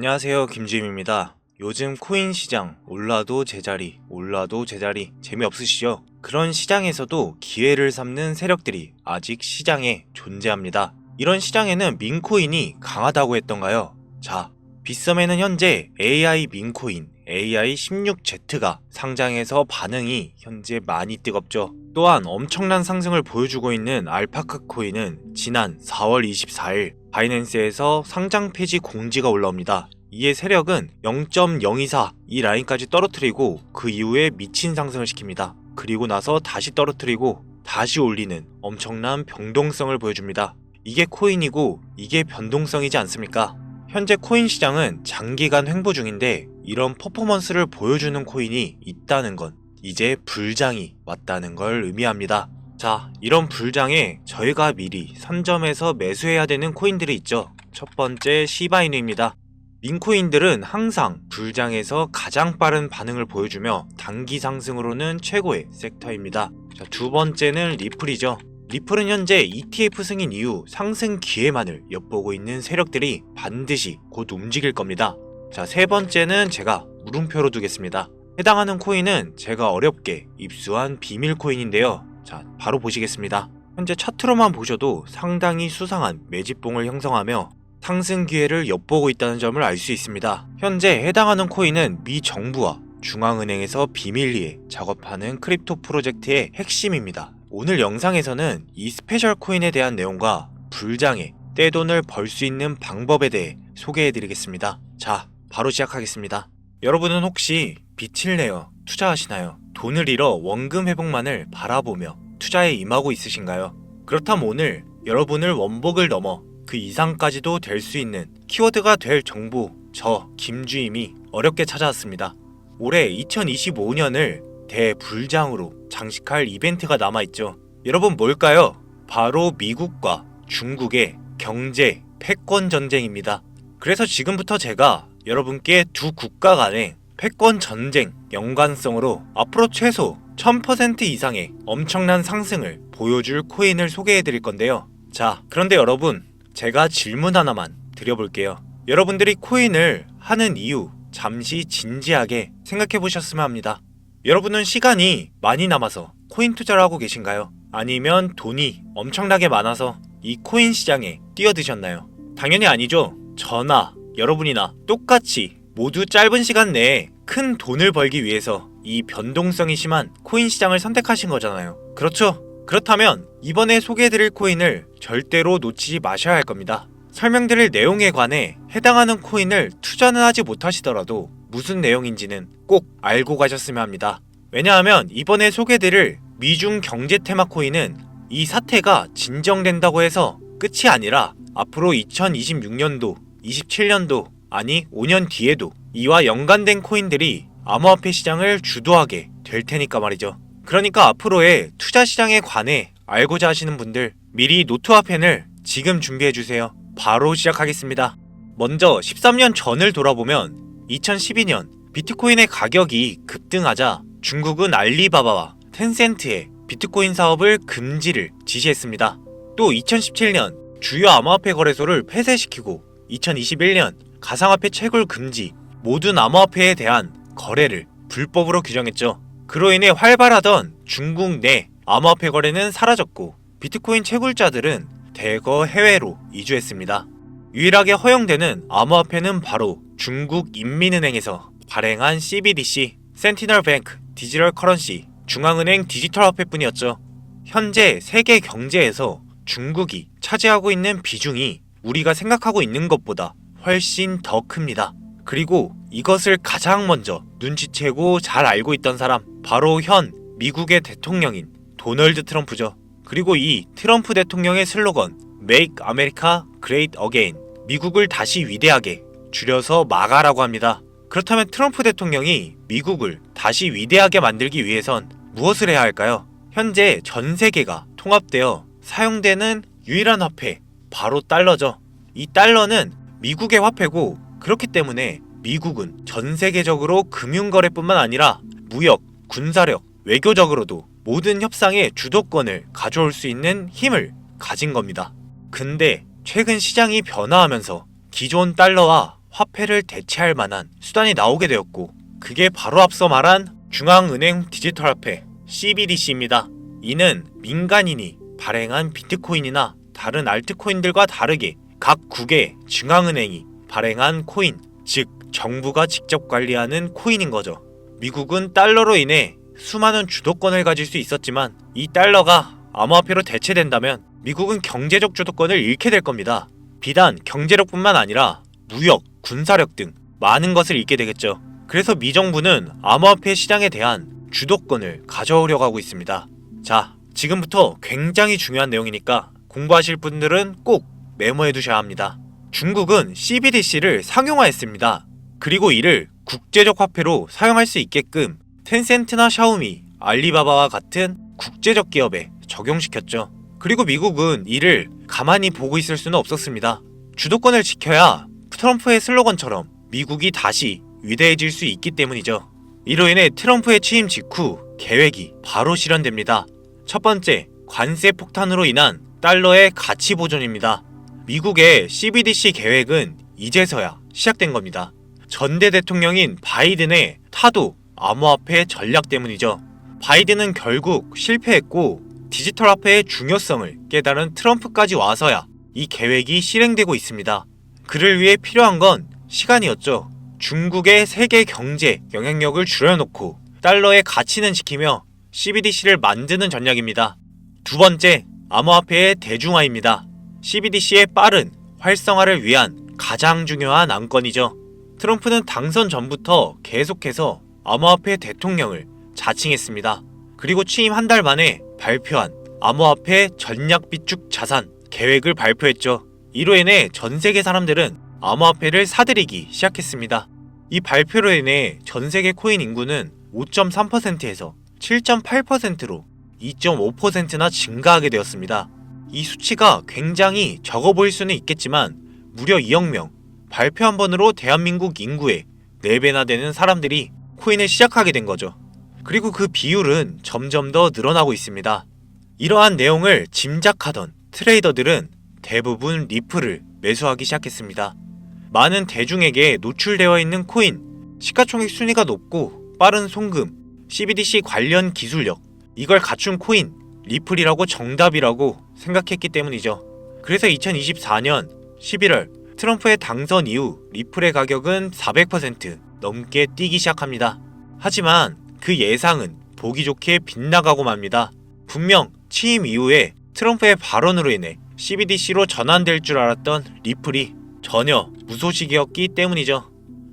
안녕하세요, 김지임입니다. 요즘 코인 시장 올라도 제자리 올라도 제자리 재미없으시죠? 그런 시장에서도 기회를 삼는 세력들이 아직 시장에 존재합니다. 이런 시장에는 민코인이 강하다고 했던가요? 자, 빗썸에는 현재 AI 민코인 AI16Z가 상장해서 반응이 현재 많이 뜨겁죠. 또한 엄청난 상승을 보여주고 있는 알파카 코인은 지난 4월 24일 바이낸스에서 상장 폐지 공지가 올라옵니다. 이에 세력은 0.024 이 라인까지 떨어뜨리고 그 이후에 미친 상승을 시킵니다. 그리고 나서 다시 떨어뜨리고 다시 올리는 엄청난 변동성을 보여줍니다. 이게 코인이고 이게 변동성이지 않습니까? 현재 코인 시장은 장기간 횡보 중인데 이런 퍼포먼스를 보여주는 코인이 있다는 건 이제 불장이 왔다는 걸 의미합니다. 자, 이런 불장에 저희가 미리 선점해서 매수해야 되는 코인들이 있죠. 첫 번째 시바이누입니다. 민코인들은 항상 불장에서 가장 빠른 반응을 보여주며 단기 상승으로는 최고의 섹터입니다. 자, 두 번째는 리플이죠. 리플은 현재 ETF 승인 이후 상승 기회만을 엿보고 있는 세력들이 반드시 곧 움직일 겁니다. 자, 세 번째는 제가 물음표로 두겠습니다. 해당하는 코인은 제가 어렵게 입수한 비밀 코인인데요. 자, 바로 보시겠습니다. 현재 차트로만 보셔도 상당히 수상한 매집봉을 형성하며 상승 기회를 엿보고 있다는 점을 알 수 있습니다. 현재 해당하는 코인은 미 정부와 중앙은행에서 비밀리에 작업하는 크립토 프로젝트의 핵심입니다. 오늘 영상에서는 이 스페셜 코인에 대한 내용과 불장에 떼돈을 벌 수 있는 방법에 대해 소개해드리겠습니다. 자, 바로 시작하겠습니다. 여러분은 혹시 빚을 내어 투자하시나요? 돈을 잃어 원금 회복만을 바라보며 투자에 임하고 있으신가요? 그렇다면 오늘 여러분을 원복을 넘어 그 이상까지도 될 수 있는 키워드가 될 정보, 저 김주임이 어렵게 찾아왔습니다. 올해 2025년을 대불장으로 장식할 이벤트가 남아있죠. 여러분 뭘까요? 바로 미국과 중국의 경제 패권 전쟁입니다. 그래서 지금부터 제가 여러분께 두 국가 간의 패권 전쟁 연관성으로 앞으로 최소 1000% 이상의 엄청난 상승을 보여줄 코인을 소개해드릴 건데요. 자, 그런데 여러분, 제가 질문 하나만 드려볼게요. 여러분들이 코인을 하는 이유 잠시 진지하게 생각해 보셨으면 합니다. 여러분은 시간이 많이 남아서 코인 투자를 하고 계신가요? 아니면 돈이 엄청나게 많아서 이 코인 시장에 뛰어드셨나요? 당연히 아니죠. 저나 여러분이나 똑같이 모두 짧은 시간 내에 큰 돈을 벌기 위해서 이 변동성이 심한 코인 시장을 선택하신 거잖아요. 그렇죠? 그렇다면 이번에 소개해드릴 코인을 절대로 놓치지 마셔야 할 겁니다. 설명드릴 내용에 관해 해당하는 코인을 투자는 하지 못하시더라도 무슨 내용인지는 꼭 알고 가셨으면 합니다. 왜냐하면 이번에 소개해드릴 미중 경제 테마 코인은 이 사태가 진정된다고 해서 끝이 아니라 앞으로 2026년도, 27년도, 아니 5년 뒤에도 이와 연관된 코인들이 암호화폐 시장을 주도하게 될 테니까 말이죠. 그러니까 앞으로의 투자 시장에 관해 알고자 하시는 분들 미리 노트와 펜을 지금 준비해주세요. 바로 시작하겠습니다. 먼저 13년 전을 돌아보면 2012년 비트코인의 가격이 급등하자 중국은 알리바바와 텐센트의 비트코인 사업을 금지를 지시했습니다. 또 2017년 주요 암호화폐 거래소를 폐쇄시키고 2021년 가상화폐 채굴 금지, 모든 암호화폐에 대한 거래를 불법으로 규정했죠. 그로 인해 활발하던 중국 내 암호화폐 거래는 사라졌고 비트코인 채굴자들은 대거 해외로 이주했습니다. 유일하게 허용되는 암호화폐는 바로 중국 인민은행에서 발행한 CBDC, 센티널 뱅크 디지털 커런시, 중앙은행 디지털 화폐뿐이었죠. 현재 세계 경제에서 중국이 차지하고 있는 비중이 우리가 생각하고 있는 것보다 훨씬 더 큽니다. 그리고 이것을 가장 먼저 눈치채고 잘 알고 있던 사람, 바로 현 미국의 대통령인 도널드 트럼프죠. 그리고 이 트럼프 대통령의 슬로건 Make America Great Again, 미국을 다시 위대하게, 줄여서 마가라고 합니다. 그렇다면 트럼프 대통령이 미국을 다시 위대하게 만들기 위해선 무엇을 해야 할까요? 현재 전 세계가 통합되어 사용되는 유일한 화폐, 바로 달러죠. 이 달러는 미국의 화폐고, 그렇기 때문에 미국은 전 세계적으로 금융거래뿐만 아니라 무역, 군사력, 외교적으로도 모든 협상의 주도권을 가져올 수 있는 힘을 가진 겁니다. 근데 최근 시장이 변화하면서 기존 달러와 화폐를 대체할 만한 수단이 나오게 되었고, 그게 바로 앞서 말한 중앙은행 디지털 화폐 CBDC입니다. 이는 민간인이 발행한 비트코인이나 다른 알트코인들과 다르게 각 국의 중앙은행이 발행한 코인, 즉 정부가 직접 관리하는 코인인 거죠. 미국은 달러로 인해 수많은 주도권을 가질 수 있었지만 이 달러가 암호화폐로 대체된다면 미국은 경제적 주도권을 잃게 될 겁니다. 비단 경제력뿐만 아니라 무역, 군사력 등 많은 것을 잃게 되겠죠. 그래서 미 정부는 암호화폐 시장에 대한 주도권을 가져오려고 하고 있습니다. 자, 지금부터 굉장히 중요한 내용이니까 공부하실 분들은 꼭 메모해 두셔야 합니다. 중국은 CBDC를 상용화했습니다. 그리고 이를 국제적 화폐로 사용할 수 있게끔 텐센트나 샤오미, 알리바바와 같은 국제적 기업에 적용시켰죠. 그리고 미국은 이를 가만히 보고 있을 수는 없었습니다. 주도권을 지켜야 트럼프의 슬로건처럼 미국이 다시 위대해질 수 있기 때문이죠. 이로 인해 트럼프의 취임 직후 계획이 바로 실현됩니다. 첫 번째, 관세 폭탄으로 인한 달러의 가치 보존입니다. 미국의 CBDC 계획은 이제서야 시작된 겁니다. 전대 대통령인 바이든의 타도 암호화폐 전략 때문이죠. 바이든은 결국 실패했고 디지털 화폐의 중요성을 깨달은 트럼프까지 와서야 이 계획이 실행되고 있습니다. 그를 위해 필요한 건 시간이었죠. 중국의 세계 경제 영향력을 줄여놓고 달러의 가치는 지키며 CBDC를 만드는 전략입니다. 두 번째, 암호화폐의 대중화입니다. CBDC의 빠른 활성화를 위한 가장 중요한 안건이죠. 트럼프는 당선 전부터 계속해서 암호화폐 대통령을 자칭했습니다. 그리고 취임 한 달 만에 발표한 암호화폐 전략 비축 자산 계획을 발표했죠. 이로 인해 전 세계 사람들은 암호화폐를 사들이기 시작했습니다. 이 발표로 인해 전 세계 코인 인구는 5.3%에서 7.8%로 2.5%나 증가하게 되었습니다. 이 수치가 굉장히 적어 보일 수는 있겠지만 무려 2억 명, 발표 한 번으로 대한민국 인구의 4배나 되는 사람들이 코인을 시작하게 된 거죠. 그리고 그 비율은 점점 더 늘어나고 있습니다. 이러한 내용을 짐작하던 트레이더들은 대부분 리플을 매수하기 시작했습니다. 많은 대중에게 노출되어 있는 코인, 시가총액 순위가 높고 빠른 송금, CBDC 관련 기술력, 이걸 갖춘 코인, 리플이라고 정답이라고 생각했기 때문이죠. 그래서 2024년 11월 트럼프의 당선 이후 리플의 가격은 400% 넘게 뛰기 시작합니다. 하지만 그 예상은 보기 좋게 빗나가고 맙니다. 분명 취임 이후에 트럼프의 발언으로 인해 CBDC로 전환될 줄 알았던 리플이 전혀 무소식이었기 때문이죠.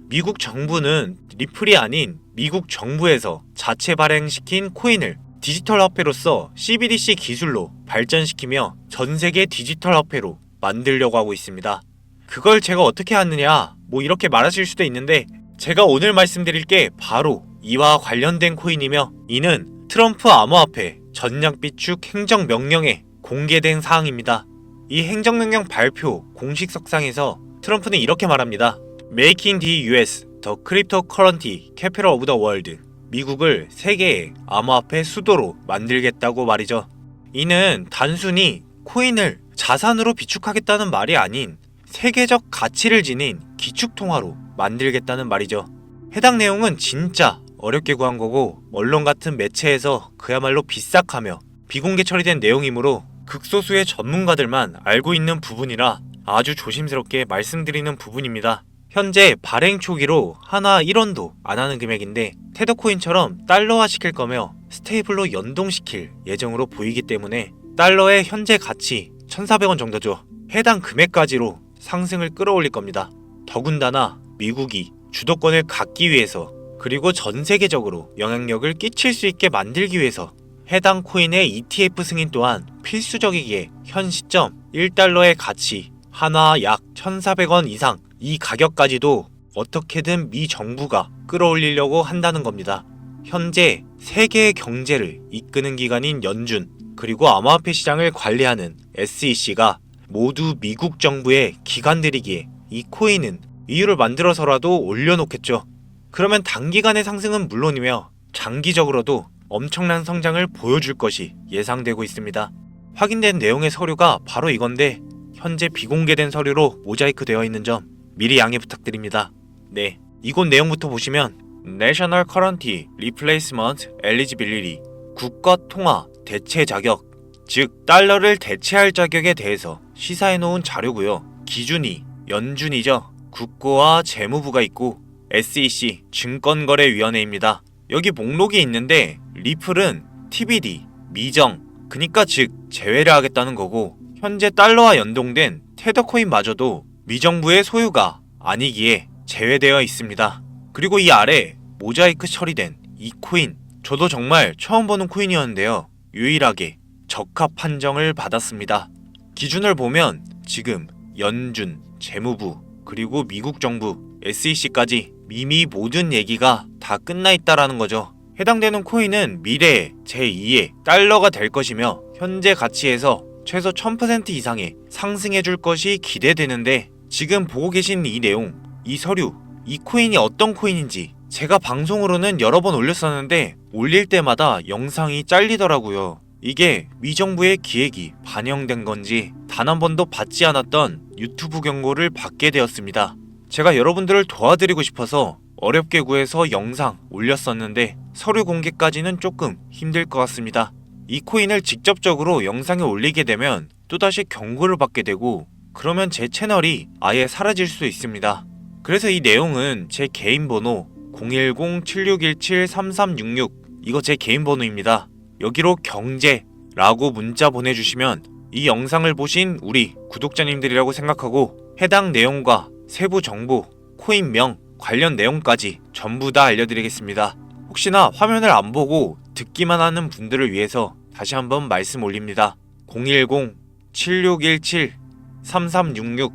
미국 정부는 리플이 아닌 미국 정부에서 자체 발행시킨 코인을 디지털 화폐로서 CBDC 기술로 발전시키며 전 세계 디지털 화폐로 만들려고 하고 있습니다. 그걸 제가 어떻게 하느냐 이렇게 말하실 수도 있는데 제가 오늘 말씀드릴 게 바로 이와 관련된 코인이며 이는 트럼프 암호화폐 전략 비축 행정명령에 공개된 사항입니다. 이 행정명령 발표 공식 석상에서 트럼프는 이렇게 말합니다. Making the US the cryptocurrency capital of the world. 미국을 세계의 암호화폐 수도로 만들겠다고 말이죠. 이는 단순히 코인을 자산으로 비축하겠다는 말이 아닌 세계적 가치를 지닌 기축통화로 만들겠다는 말이죠. 해당 내용은 진짜 어렵게 구한 거고 언론 같은 매체에서 그야말로 비싹하며 비공개 처리된 내용이므로 극소수의 전문가들만 알고 있는 부분이라 아주 조심스럽게 말씀드리는 부분입니다. 현재 발행 초기로 하나 1원도 안 하는 금액인데 테더코인처럼 달러화 시킬 거며 스테이블로 연동시킬 예정으로 보이기 때문에 달러의 현재 가치 1,400원 정도죠. 해당 금액까지로 상승을 끌어올릴 겁니다. 더군다나 미국이 주도권을 갖기 위해서 그리고 전 세계적으로 영향력을 끼칠 수 있게 만들기 위해서 해당 코인의 ETF 승인 또한 필수적이기에 현 시점 1달러의 가치 하나 약 1,400원 이상 이 가격까지도 어떻게든 미 정부가 끌어올리려고 한다는 겁니다. 현재 세계의 경제를 이끄는 기관인 연준 그리고 암호화폐 시장을 관리하는 SEC가 모두 미국 정부의 기관들이기에 이 코인은 이유를 만들어서라도 올려놓겠죠. 그러면 단기간의 상승은 물론이며 장기적으로도 엄청난 성장을 보여줄 것이 예상되고 있습니다. 확인된 내용의 서류가 바로 이건데 현재 비공개된 서류로 모자이크 되어 있는 점 미리 양해 부탁드립니다. 네, 이곳 내용부터 보시면 National Currency Replacement Eligibility 국가 통화 대체 자격, 즉 달러를 대체할 자격에 대해서 시사해놓은 자료고요. 기준이 연준이죠. 국고와 재무부가 있고 SEC 증권거래위원회입니다. 여기 목록이 있는데 리플은 TBD 미정, 그니까 즉 제외를 하겠다는 거고, 현재 달러와 연동된 테더코인마저도 미정부의 소유가 아니기에 제외되어 있습니다. 그리고 이 아래 모자이크 처리된 이 코인, 저도 정말 처음 보는 코인이었는데요. 유일하게 적합 판정을 받았습니다. 기준을 보면 지금 연준, 재무부, 그리고 미국 정부, SEC까지 이미 모든 얘기가 다 끝나 있다라는 거죠. 해당되는 코인은 미래에 제2의 달러가 될 것이며 현재 가치에서 최소 1000% 이상의 상승해 줄 것이 기대되는데, 지금 보고 계신 이 내용, 이 서류, 이 코인이 어떤 코인인지 제가 방송으로는 여러 번 올렸었는데 올릴 때마다 영상이 잘리더라고요. 이게 미정부의 기획이 반영된 건지 단 한 번도 받지 않았던 유튜브 경고를 받게 되었습니다. 제가 여러분들을 도와드리고 싶어서 어렵게 구해서 영상 올렸었는데 서류 공개까지는 조금 힘들 것 같습니다. 이 코인을 직접적으로 영상에 올리게 되면 또다시 경고를 받게 되고, 그러면 제 채널이 아예 사라질 수 있습니다. 그래서 이 내용은 제 개인 번호 010-7617-3366, 이거 제 개인 번호입니다. 여기로 경제라고 문자 보내주시면 이 영상을 보신 우리 구독자님들이라고 생각하고 해당 내용과 세부 정보, 코인명, 관련 내용까지 전부 다 알려드리겠습니다. 혹시나 화면을 안 보고 듣기만 하는 분들을 위해서 다시 한번 말씀 올립니다. 010-7617-3366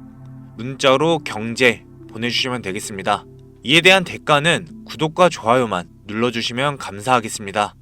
문자로 경제 보내주시면 되겠습니다. 이에 대한 대가는 구독과 좋아요만 눌러주시면 감사하겠습니다.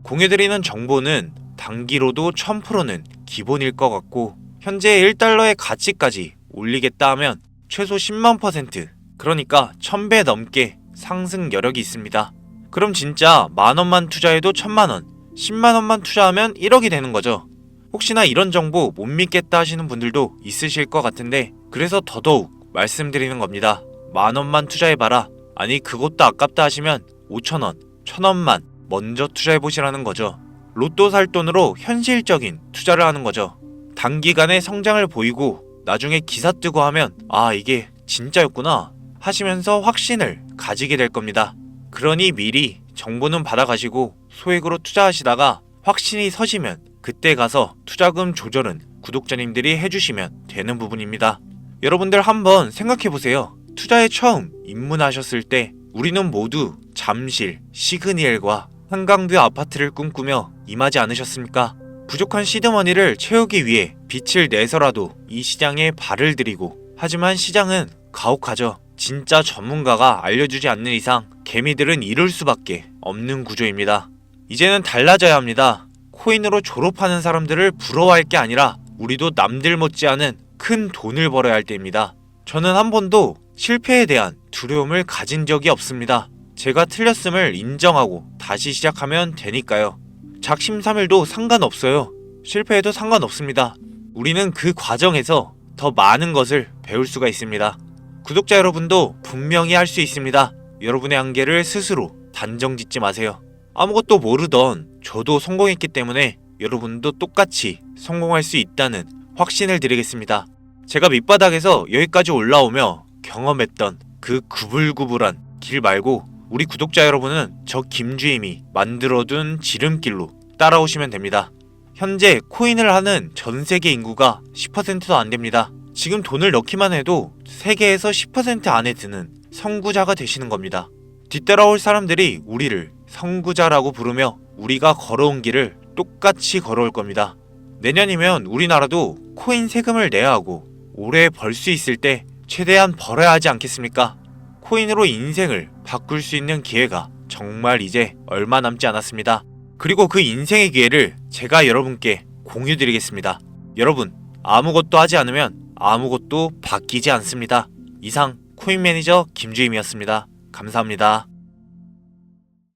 공유드리는 정보는 단기로도 1000%는 기본일 것 같고, 현재 1달러의 가치까지 올리겠다 하면 최소 10만%, 그러니까 1000배 넘게 상승 여력이 있습니다. 그럼 진짜 만원만 투자해도 1000만원, 10만원만 투자하면 1억이 되는 거죠. 혹시나 이런 정보 못 믿겠다 하시는 분들도 있으실 것 같은데, 그래서 더더욱 말씀드리는 겁니다. 만원만 투자해봐라, 아니 그것도 아깝다 하시면 5천원, 1000원만 먼저 투자해보시라는 거죠. 로또 살 돈으로 현실적인 투자를 하는 거죠. 단기간에 성장을 보이고 나중에 기사 뜨고 하면 아 이게 진짜였구나 하시면서 확신을 가지게 될 겁니다. 그러니 미리 정보는 받아가시고 소액으로 투자하시다가 확신이 서시면 그때 가서 투자금 조절은 구독자님들이 해주시면 되는 부분입니다. 여러분들 한번 생각해보세요. 투자에 처음 입문하셨을 때 우리는 모두 잠실, 시그니엘과 한강뷰 아파트를 꿈꾸며 임하지 않으셨습니까? 부족한 시드머니를 채우기 위해 빛을 내서라도 이 시장에 발을 들이고, 하지만 시장은 가혹하죠. 진짜 전문가가 알려주지 않는 이상 개미들은 이룰 수밖에 없는 구조입니다. 이제는 달라져야 합니다. 코인으로 졸업하는 사람들을 부러워할 게 아니라 우리도 남들 못지않은 큰 돈을 벌어야 할 때입니다. 저는 한 번도 실패에 대한 두려움을 가진 적이 없습니다. 제가 틀렸음을 인정하고 다시 시작하면 되니까요. 작심삼일도 상관없어요. 실패해도 상관없습니다. 우리는 그 과정에서 더 많은 것을 배울 수가 있습니다. 구독자 여러분도 분명히 할 수 있습니다. 여러분의 한계를 스스로 단정 짓지 마세요. 아무것도 모르던 저도 성공했기 때문에 여러분도 똑같이 성공할 수 있다는 확신을 드리겠습니다. 제가 밑바닥에서 여기까지 올라오며 경험했던 그 구불구불한 길 말고 우리 구독자 여러분은 저 김주임이 만들어둔 지름길로 따라오시면 됩니다. 현재 코인을 하는 전 세계 인구가 10%도 안 됩니다. 지금 돈을 넣기만 해도 세계에서 10% 안에 드는 선구자가 되시는 겁니다. 뒤따라올 사람들이 우리를 선구자라고 부르며 우리가 걸어온 길을 똑같이 걸어올 겁니다. 내년이면 우리나라도 코인 세금을 내야 하고 올해 벌 수 있을 때 최대한 벌어야 하지 않겠습니까? 코인으로 인생을 바꿀 수 있는 기회가 정말 이제 얼마 남지 않았습니다. 그리고 그 인생의 기회를 제가 여러분께 공유드리겠습니다. 여러분, 아무것도 하지 않으면 아무것도 바뀌지 않습니다. 이상 코인 매니저 김주임이었습니다. 감사합니다.